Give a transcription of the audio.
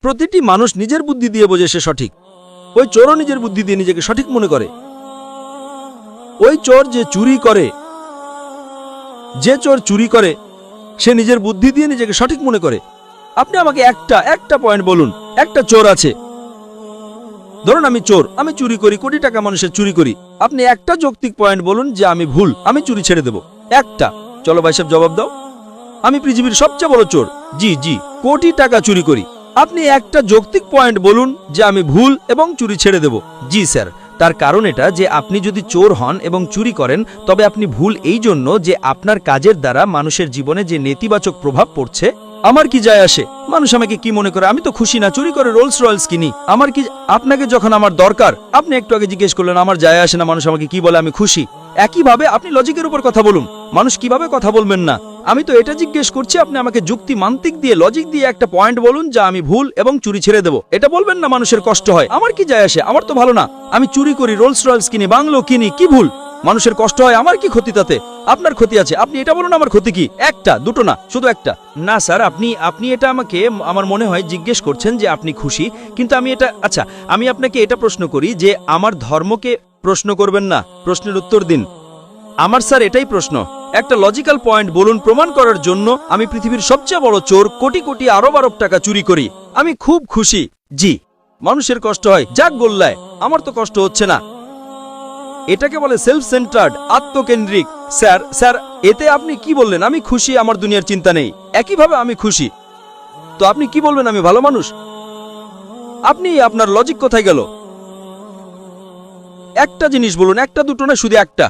প্রতিটি মানুষ নিজের বুদ্ধি দিয়ে বোঝে সে সঠিক। ওই চোরও নিজের বুদ্ধি দিয়ে নিজেকে সঠিক মনে করে। ওই চোর যে চুরি করে, সে নিজের বুদ্ধি দিয়ে নিজেকে সঠিক মনে করে। আপনি আমাকে একটা পয়েন্ট বলুন, একটা চোর আছে, ধরুন আমি চোর, আমি চুরি করি, কোটি টাকা মানুষের চুরি করি। আপনি একটা যৌক্তিক পয়েন্ট বলুন যে আমি ভুল, আমি চুরি ছেড়ে দেব। একটা। চলো ভাই সাহেব জবাব দাও। আমি পৃথিবীর সবচেয়ে বড় চোর, জি, কোটি টাকা চুরি করি। আপনি একটা যৌক্তিক পয়েন্ট বলুন যে আমি ভুল এবং চুরি ছেড়ে দেব। জি স্যার। তার কারণ এটা যে আপনি যদি চোর হন এবং চুরি করেন তবে আপনি ভুল এই জন্য যে আপনার কাজের দ্বারা মানুষের জীবনে যে নেতিবাচক প্রভাব পড়ছে। আমার কি যায় আসে মানুষ আমাকে কি মনে করে? আমি তো খুশি না, চুরি করে রোলস রয়েলস কিনি। আমার কি? আপনাকে যখন আমার দরকার, আপনি একটু আগে জিজ্ঞেস করলেন আমার যায় আসে না মানুষ আমাকে কি বলে, আমি খুশি। একইভাবে আপনি লজিকের উপর কথা বলুন, মানুষ কিভাবে কথা বলবেন না। আমি তো এটা জিজ্ঞেস করছি, আপনি আমাকে যুক্তি মান্তিক দিয়ে লজিক দিয়ে একটা পয়েন্ট বলুন যা আমি ভুল এবং চুরি ছেড়ে দেব। এটা বলবেন না মানুষের কষ্ট হয়। আমার কি যায় আসে? আমার তো ভালো না। আমি চুরি করি, রোলস রয়েলস কিনি, বাংলো কিনি, কি ভুল? মানুষের কষ্ট হয়, আমার কি ক্ষতি তাতে? আপনার ক্ষতি আছে, আপনি এটা বলুন আমার ক্ষতি কি? একটা, দুটো না, শুধু একটা। না স্যার, আপনি এটা আমাকে আমার মনে হয় জিজ্ঞেস করছেন যে আপনি খুশি, কিন্তু আমি এটা আচ্ছা আমি আপনাকে এটা প্রশ্ন করি যে আমার ধর্মকে প্রশ্ন করবেন না, প্রশ্নের উত্তর দিন। আমার স্যার এটাই প্রশ্ন, একটা লজিক্যাল পয়েন্ট বলুন প্রমাণ করার জন্য আমি পৃথিবীর সবচেয়ে বড় চোর, কোটি কোটি আরব টাকা চুরি করি, আমি খুব খুশি। জি, মানুষের কষ্ট হয়, যাক গোল্লায়, আমার তো কষ্ট হচ্ছে না। এটাকে বলে সেলফ সেন্টার্ড, আত্মকেন্দ্রিক। স্যার এতে আপনি কি বললেন? আমি খুশি, আমার দুনিয়ার চিন্তা নেই। একইভাবে আমি খুশি, তো আপনি কি বলবেন আমি ভালো মানুষ? আপনি আপনার লজিক কোথায় গেল? একটা জিনিস বলুন, একটা দুটো না, শুধু একটা।